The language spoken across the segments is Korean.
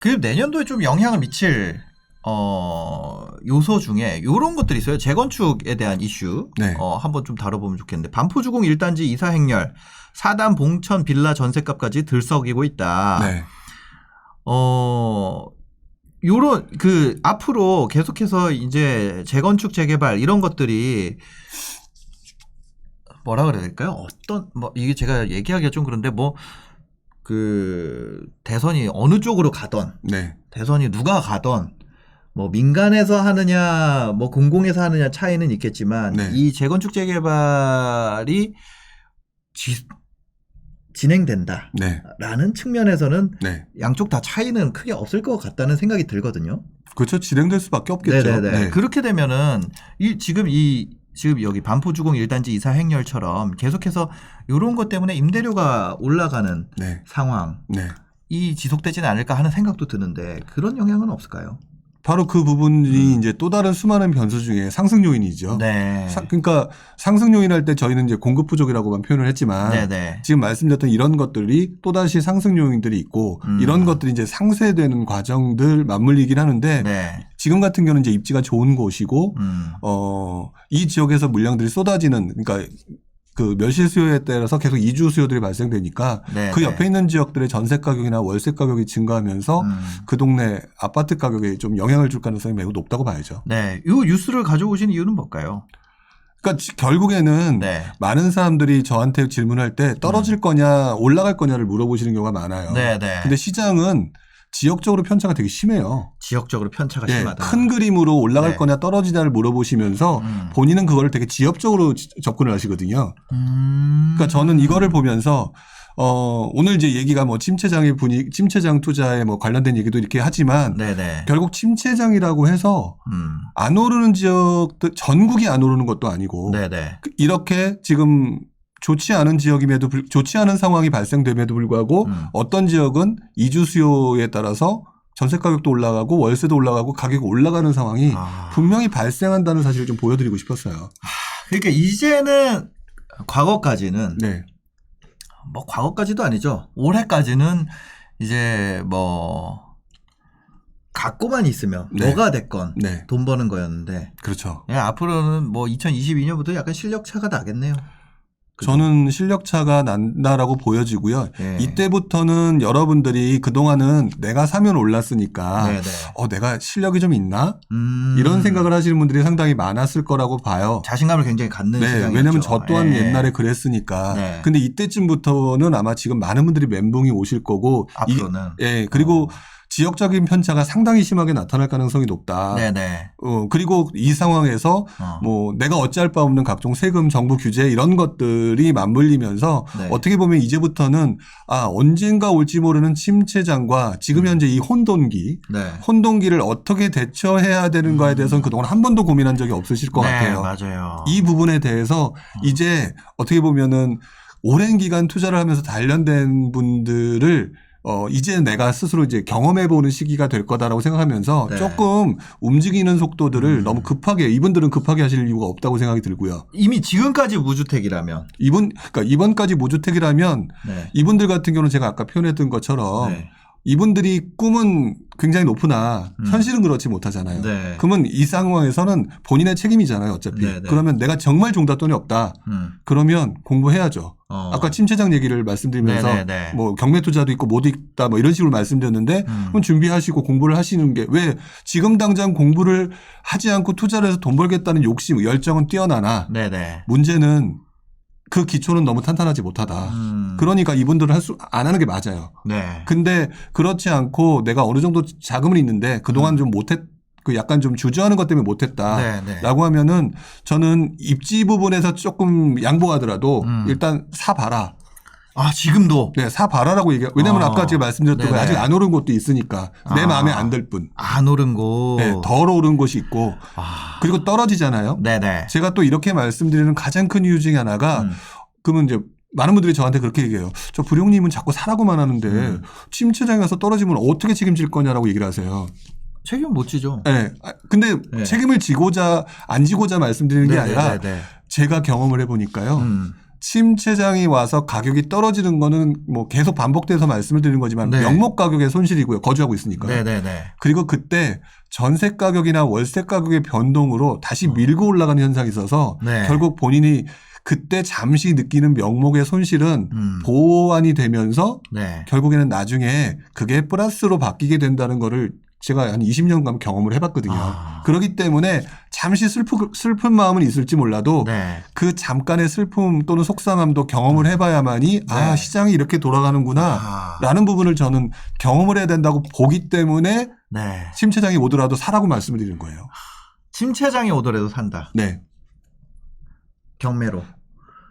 그 내년도에 좀 영향을 미칠 요소 중에 요런 것들이 있어요. 재건축에 대한 이슈 네. 한번 좀 다뤄보면 좋겠는데 반포주공 1단지 이사 행렬 4단 봉천 빌라 전셋값까지 들썩이고 있다. 네. 요런 앞으로 계속해서 이제 재건축 재개발 이런 것들이 뭐라 그래야 될까요? 이게 제가 얘기하기가 좀 그런데 대선이 어느 쪽으로 가던 네. 대선이 누가 가던 민간에서 하느냐 공공에서 하느냐 차이는 있겠지만 네. 이 재건축 재개발이 진행된다라는 네. 측면에서는 네. 양쪽 다 차이는 크게 없을 것 같다는 생각이 들거든요. 그렇죠. 진행될 수밖에 없겠죠. 네네네. 네. 그렇게 되면은 지금 여기 반포주공 1단지 이사 행렬처럼 계속해서 이런 것 때문에 임대료가 올라가는 네. 상황이 네. 지속되지는 않을까 하는 생각도 드는데 그런 영향은 없을까요? 바로 그 부분이 이제 또 다른 수많은 변수 중에 상승 요인이죠. 네. 그러니까 상승 요인 할 때 저희는 이제 공급 부족이라고만 표현을 했지만 네네. 지금 말씀드렸던 이런 것들이 또다시 상승 요인들이 있고 이런 것들이 이제 상쇄되는 과정들 맞물리긴 하는데 네. 지금 같은 경우는 이제 입지가 좋은 곳이고 이 지역에서 물량들이 쏟아지는 그러니까 그 멸실 수요에 따라서 계속 이주 수요들이 발생되니까 네, 그 네. 옆에 있는 지역들의 전세 가격이나 월세 가격이 증가하면서 그 동네 아파트 가격에 좀 영향을 줄 가능성이 매우 높다고 봐야죠. 네. 이 뉴스를 가져오신 이유는 뭘까요? 그러니까 결국에는 네. 많은 사람들이 저한테 질문할 때 떨어질 거냐 올라갈 거냐를 물어보시는 경우가 많아요. 네, 네. 근데 시장은 지역적으로 편차가 되게 심해요. 지역적으로 편차가 예, 심하다. 큰 그림으로 올라갈 네. 거냐 떨어지냐를 물어보시면서 본인은 그거를 되게 지역적으로 접근을 하시거든요. 그러니까 저는 이거를 보면서 오늘 이제 얘기가 침체장 투자에 관련된 얘기도 이렇게 하지만 네네. 결국 침체장이라고 해서 안 오르는 지역들 전국이 안 오르는 것도 아니고 네네. 이렇게 지금 좋지 않은 좋지 않은 상황이 발생됨에도 불구하고 어떤 지역은 이주 수요에 따라서 전세 가격도 올라가고 월세도 올라가고 가격이 올라가는 상황이 분명히 발생한다는 사실을 좀 보여드리고 싶었어요. 그러니까 이제는 과거까지는 네. 과거까지도 아니죠. 올해까지는 이제 갖고만 있으면 네. 뭐가 됐건 네. 돈 버는 거였는데 그렇죠. 앞으로는 2022년부터 약간 실력 차가 나겠네요. 그죠? 저는 실력 차가 난다라고 보여지고요. 네. 이때부터는 여러분들이 그동안은 내가 사면 올랐으니까 네네. 내가 실력이 좀 있나? 이런 생각을 하시는 분들이 상당히 많았을 거라고 봐요. 자신감을 굉장히 갖는 시장이었죠. 왜냐하면 저 또한 네. 옛날에 그랬으니까. 네. 근데 이때쯤부터는 아마 지금 많은 분들이 멘붕이 오실 거고. 앞으로는. 그리고 지역적인 편차가 상당히 심하게 나타날 가능성이 높다. 네네. 그리고 이 상황에서 내가 어찌할 바 없는 각종 세금, 정부 규제 이런 것들이 맞물리면서 네. 어떻게 보면 이제부터는 언젠가 올지 모르는 침체장과 지금 현재 이 혼돈기를 어떻게 대처해야 되는가에 대해서는 그동안 한 번도 고민한 적이 없으실 것 같아요. 맞아요. 이 부분에 대해서 이제 어떻게 보면은 오랜 기간 투자를 하면서 단련된 분들을 이제 내가 스스로 이제 경험해보는 시기가 될 거다라고 생각하면서 네. 조금 움직이는 속도들을 너무 이분들은 급하게 하실 이유가 없다고 생각이 들고요. 이미 지금까지 무주택이라면. 그러니까 이번까지 무주택이라면 네. 이분들 같은 경우는 제가 아까 표현했던 것처럼 네. 이분들이 꿈은 굉장히 높으나 현실은 그렇지 못하잖아요. 네. 그러면 이 상황에서는 본인의 책임이잖아요. 어차피. 네, 네. 그러면 내가 정말 종잣돈이 없다. 그러면 공부해야죠. 아까 침체장 얘기를 말씀드리면서 네, 네, 네. 경매 투자도 있고 모두 있다 이런 식으로 말씀드렸는데 그럼 준비하시고 공부를 하시는 게 왜 지금 당장 공부를 하지 않고 투자를 해서 돈 벌겠다는 욕심, 열정은 뛰어나나 네네. 문제는 그 기초는 너무 탄탄하지 못하다. 그러니까 이분들은 안 하는 게 맞아요. 네. 근데 그렇지 않고 내가 어느 정도 자금은 있는데 그동안 좀 약간 좀 주저하는 것 때문에 못했다라고 하면은 저는 입지 부분에서 조금 양보하더라도 일단 사봐라. 지금도? 네, 사봐라라고 왜냐면 아까 제가 말씀드렸던 거 아직 안 오른 곳도 있으니까 내 마음에 안 들 뿐. 안 오른 곳. 네, 덜 오른 곳이 있고 그리고 떨어지잖아요. 네네. 제가 또 이렇게 말씀드리는 가장 큰 이유 중에 하나가 그러면 이제 많은 분들이 저한테 그렇게 얘기해요. 저 부룡님은 자꾸 사라고만 하는데 침체장에 가서 떨어지면 어떻게 책임질 거냐라고 얘기를 하세요. 책임 못 지죠. 네. 근데 책임을 안 지고자 말씀드리는 게 아니라 제가 경험을 해보니까요. 침체장이 와서 가격이 떨어지는 거는 뭐 계속 반복돼서 말씀을 드리는 거지만 네. 명목 가격의 손실이고요. 거주하고 있으니까. 네네네. 그리고 그때 전세 가격이나 월세 가격의 변동으로 다시 밀고 올라가는 현상이 있어서 네. 결국 본인이 그때 잠시 느끼는 명목의 손실은 보완이 되면서 네. 결국에는 나중에 그게 플러스로 바뀌게 된다는 거를 제가 한 20년간 경험을 해봤거든요. 그렇기 때문에 잠시 슬픈 마음은 있을지 몰라도 네. 그 잠깐의 슬픔 또는 속상함도 경험을 해봐야만이 아, 시장이 이렇게 돌아가는구나 라는 부분을 저는 경험을 해야 된다고 보기 때문에 네. 침체장이 오더라도 사라고 말씀을 드리는 거예요. 침체장이 오더라도 산다. 네. 경매로.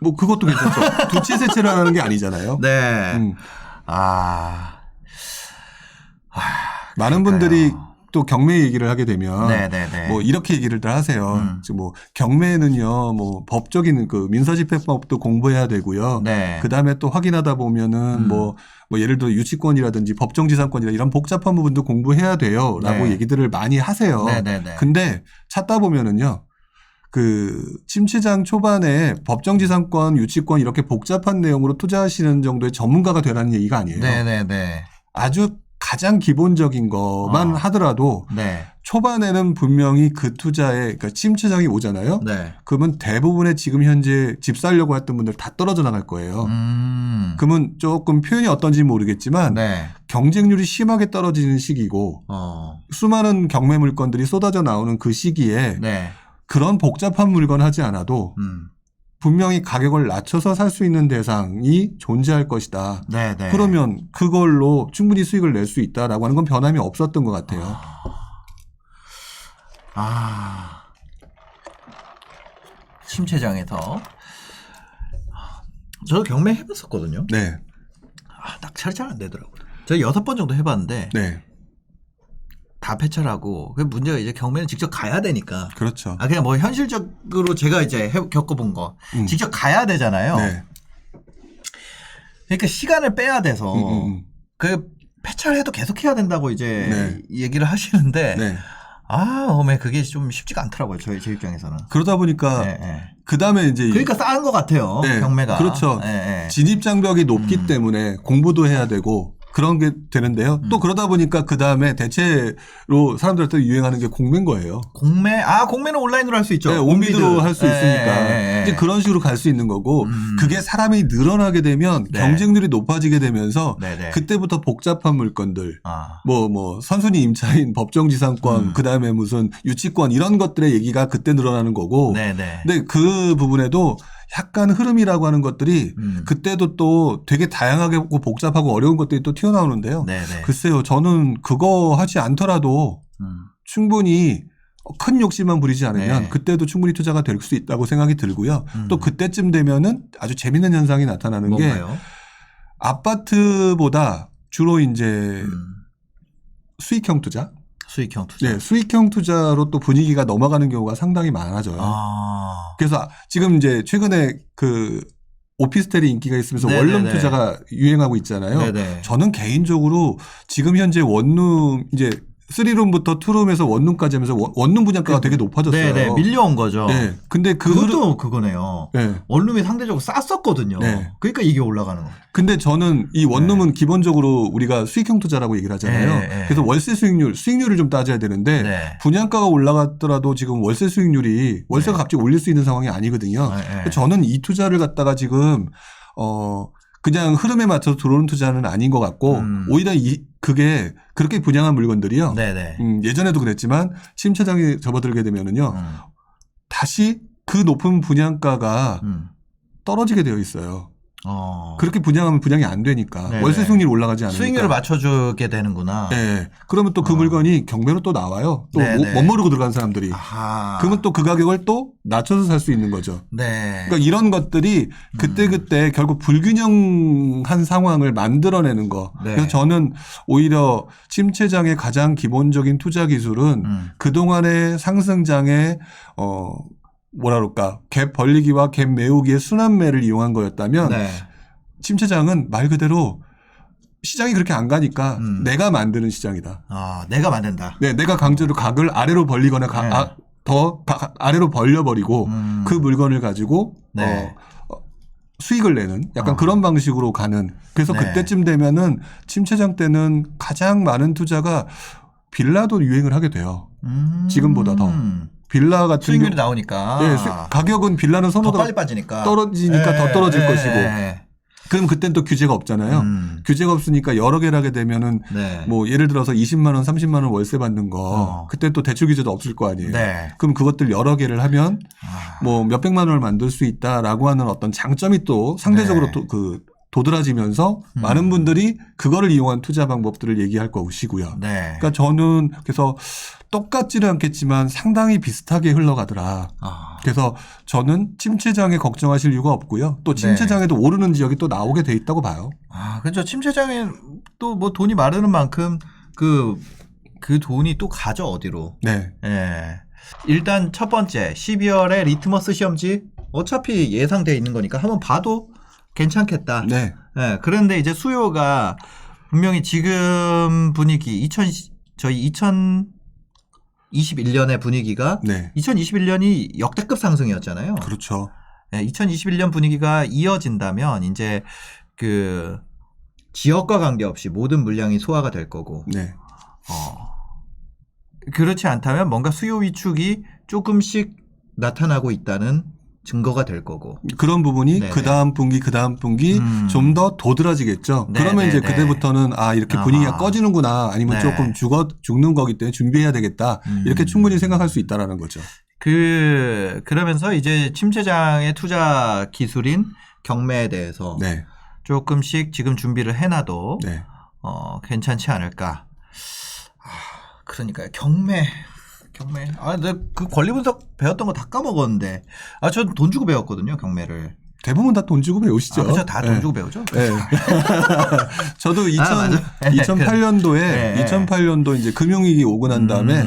뭐 그것도 괜찮죠. 두치세체를 하는 게 아니잖아요. 네. 많은 분들이 또 경매 얘기를 하게 되면 네네네. 뭐 이렇게 얘기를 하세요. 지금 뭐 경매는요, 뭐 법적인 그 민사집행법도 공부해야 되고요. 네. 그 다음에 또 확인하다 보면은 뭐 예를 들어 유치권이라든지 법정지상권이라 이런 복잡한 부분도 공부해야 돼요라고 네. 얘기들을 많이 하세요. 네네네. 근데 찾다 보면은요. 그 침체장 초반에 법정지상권, 유치권 이렇게 복잡한 내용으로 투자하시는 정도의 전문가가 되라는 얘기가 아니에요. 네네네. 아주 가장 기본적인 것만 하더라도 네. 초반에는 분명히 그 투자에 그러니까 침체장이 오잖아요. 네. 그러면 대부분의 지금 현재 집 살려고 했던 분들 다 떨어져 나갈 거예요. 그러면 조금 표현이 어떤지 모르겠지만 네. 경쟁률이 심하게 떨어지는 시기고 수많은 경매 물건들이 쏟아져 나오는 그 시기에 네. 그런 복잡한 물건 하지 않아도 분명히 가격을 낮춰서 살 수 있는 대상이 존재할 것이다. 네네. 그러면 그걸로 충분히 수익을 낼 수 있다라고 하는 건 변함이 없었던 것 같아요. 침체장에서 저도 경매 해봤었거든요. 네. 낙찰이 잘 안 되더라고요. 저 6번 정도 해봤는데 네. 다 폐찰하고 그 문제가 이제 경매는 직접 가야 되니까. 그렇죠. 그냥 뭐 현실적으로 제가 이제 겪어본 거 직접 가야 되잖아요. 네. 그러니까 시간을 빼야 돼서 그 폐찰해도 계속 해야 된다고 이제 얘기를 하시는데 그게 좀 쉽지가 않더라고요. 제 입장에서는. 그러다 보니까 그다음에 이제 그러니까 싸한 것 같아요. 경매가. 그렇죠. 진입 장벽이 높기 때문에 공부도 해야 되고 그런 게 되는데요. 또 그러다 보니까 그다음에 대체로 사람들한테 유행하는 게 공매인 거예요. 공매는 온라인으로 할 수 있죠. 네, 온비드로 할 수 있으니까 이제 그런 식으로 갈 수 있는 거고 그게 사람이 늘어나게 되면 경쟁률이 높아지게 되면서 그때부터 복잡한 물건들 뭐 선순위 임차인 법정지상권 그다음에 무슨 유치권 이런 것들의 얘기가 그때 늘어나는 거고 근데 그 부분에도 약간 흐름이라고 하는 것들이 그때도 또 되게 다양하고 복잡하고 어려운 것들이 또 튀어나오는데요. 글쎄요. 저는 그거 하지 않더라도 충분히 큰 욕심만 부리지 않으면 그때도 충분히 투자가 될 수 있다고 생각이 들고요. 또 그때쯤 되면은 아주 재밌는 현상이 나타나는 뭔가요? 게 아파트보다 주로 이제 수익형 투자? 수익형 투자. 네, 수익형 투자로 또 분위기가 넘어가는 경우가 상당히 많아져요. 그래서 지금 이제 최근에 그 오피스텔이 인기가 있으면서 원룸 투자가 유행하고 있잖아요. 저는 개인적으로 지금 현재 원룸 이제 3룸부터 2룸에서 원룸까지 하면서 원룸 분양가가 되게 높아졌어요. 네네. 밀려온 거죠. 네. 근데 그것도 그거네요. 원룸이 상대적으로 쌌었거든요. 그러니까 이게 올라가는 거예요. 근데 저는 이 원룸은 기본적으로 우리가 수익형 투자라고 얘기를 하잖아요. 그래서 월세 수익률을 좀 따져야 되는데 분양가가 올라갔더라도 지금 월세 수익률이 월세가 갑자기 올릴 수 있는 상황이 아니거든요. 저는 이 투자를 갖다가 지금 그냥 흐름에 맞춰서 들어오는 투자는 아닌 것 같고 오히려 그게 그렇게 분양한 물건들이요. 예전에도 그랬지만 침체장에 접어들게 되면은요. 다시 그 높은 분양가가 떨어지게 되어 있어요. 그렇게 분양하면 분양이 안 되니까 월세 수익률이 올라가지 않으니까. 수익률을 맞춰주게 되는구나. 네. 그러면 또 그 물건이 경매로 또 나와요. 또 못 모르고 들어간 사람들이. 그러면 또 그 가격을 또 낮춰서 살 수 있는 거죠. 그러니까 이런 것들이 그때그때 결국 불균형한 상황을 만들어내는 거. 그래서 저는 오히려 침체장의 가장 기본적인 투자 기술은 그동안의 상승장의 뭐라 그럴까 갭 벌리기와 갭 메우기의 순환매를 이용한 거였다면 침체장은 말 그대로 시장이 그렇게 안 가니까 내가 만드는 시장이다. 내가 만든다. 네, 내가 강제로 각을 아래로 벌리거나 더 아래로 벌려버리고 그 물건을 가지고 수익을 내는 약간 그런 방식으로 가는. 그래서 네. 그때쯤 되면은 침체장 때는 가장 많은 투자가 빌라도 유행을 하게 돼요. 지금보다 더. 빌라 같은 수익률이 나오니까. 네, 가격은 빌라는 더 선호도가 빨리 빠지니까. 떨어지니까 더 떨어질 것이고. 그럼 그땐 또 규제가 없잖아요. 규제가 없으니까 여러 개를 하게 되면은 네. 뭐 예를 들어서 20만 원, 30만 원 월세 받는 거 그때 또 대출 규제도 없을 거 아니에요. 네. 그럼 그것들 여러 개를 하면 뭐 몇백만 원을 만들 수 있다라고 하는 어떤 장점이 또 상대적으로 네. 또 도드라지면서 많은 분들이 그거를 이용한 투자 방법들을 얘기할 것이고요. 네. 그러니까 저는 그래서 똑같지는 않겠지만 상당히 비슷하게 흘러가더라. 그래서 저는 침체장에 걱정하실 이유가 없고요. 또 침체장에도 오르는 지역이 또 나오게 돼 있다고 봐요. 그렇죠. 침체장에 또 뭐 돈이 마르는 만큼 그 돈이 또 가죠, 어디로. 네. 예. 일단 첫 번째 12월에 리트머스 시험지 어차피 예상돼 있는 거니까 한번 봐도 괜찮겠다. 네. 예. 그런데 이제 수요가 분명히 지금 분위기 저희 2021년의 분위기가 네. 2021년이 역대급 상승이었잖아요. 그렇죠. 네, 2021년 분위기가 이어진다면 이제 그 지역과 관계없이 모든 물량이 소화가 될 거고. 네. 그렇지 않다면 뭔가 수요 위축이 조금씩 나타나고 있다는 증거가 될 거고. 그런 부분이 네네. 그 다음 분기 좀 더 도드라지겠죠. 네네네. 그러면 이제 그때부터는 이렇게 분위기가 꺼지는구나 아니면 네. 조금 죽는 거기 때문에 준비해야 되겠다. 이렇게 충분히 생각할 수 있다라는 거죠. 그러면서 이제 침체장의 투자 기술인 경매에 대해서 네. 조금씩 지금 준비를 해놔도 네. 괜찮지 않을까. 그러니까요. 경매. 내가 그 권리 분석 배웠던 거 다 까먹었는데. 전 돈 주고 배웠거든요, 경매를. 대부분 다 돈 주고 배우시죠. 그렇죠. 다 돈 네. 주고 배우죠. 네. 저도 맞아. 2008년도에 2008년도 이제 금융위기 오고 난 다음에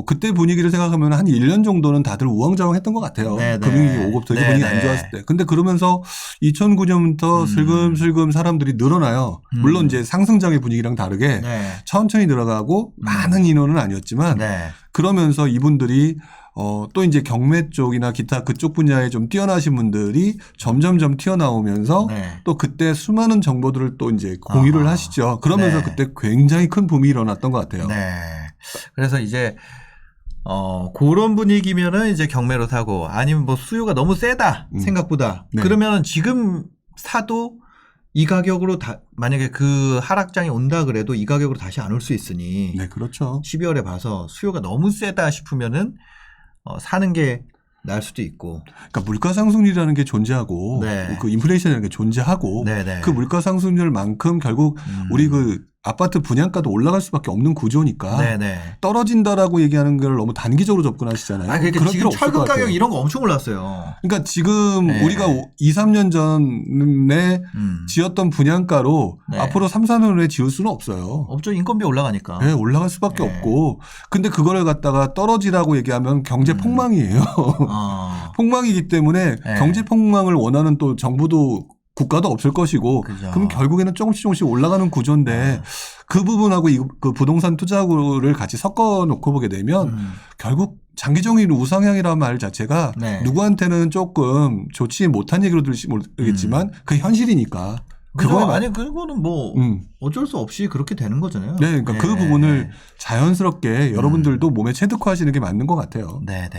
그때 분위기를 생각하면 한 1년 정도는 다들 우왕좌왕했던 것 같아요. 네네. 금융위기 오고 되게 분위기 안 좋았을 때. 근데 그러면서 2009년부터 슬금슬금 사람들이 늘어나요. 물론 이제 상승장의 분위기랑 다르게 천천히 늘어가고 많은 인원은 아니었지만 그러면서 이분들이 또 이제 경매 쪽이나 기타 그쪽 분야에 좀 뛰어나신 분들이 점점점 튀어나오면서 또 그때 수많은 정보들을 또 이제 공유를 하시죠. 그러면서 그때 굉장히 큰 붐이 일어났던 것 같아요. 네. 그래서 이제 그런 분위기면은 이제 경매로 사고 아니면 뭐 수요가 너무 세다 생각보다 그러면은 지금 사도 이 가격으로 만약에 그 하락장이 온다 그래도 이 가격으로 다시 안 올 수 있으니. 네, 그렇죠. 12월에 봐서 수요가 너무 세다 싶으면은 사는 게 나을 수도 있고. 그러니까 물가 상승률이라는 게 존재하고 그 인플레이션이라는 게 존재하고 그 물가 상승률만큼 결국 우리 그 아파트 분양가도 올라갈 수밖에 없는 구조니까 떨어진다라고 얘기하는 걸 너무 단기적으로 접근하시잖아요. 그러니까 지금 철근 가격 이런 거 엄청 올랐어요. 그러니까 지금 우리가 2, 3년 전에 지었던 분양가로 앞으로 3, 4년 후에 지을 수는 없어요. 없죠. 인건비 올라가니까. 네, 올라갈 수밖에 없고. 근데 그거를 갖다가 떨어지라고 얘기하면 경제 폭망이에요. 폭망이기 때문에 경제 폭망을 원하는 또 정부도 국가도 없을 것이고 그럼 결국에는 조금씩 올라가는 구조인데 그 부분하고 그 부동산 투자를 같이 섞어 놓고 보게 되면 결국 장기적인 우상향이라는 말 자체가 누구한테는 조금 좋지 못한 얘기로 들을지 모르겠지만 그 현실이니까. 그거는 뭐 어쩔 수 없이 그렇게 되는 거잖아요. 네, 그러니까 그 부분을 자연스럽게 여러분들도 몸에 체득화하시는 게 맞는 것 같아요. 네.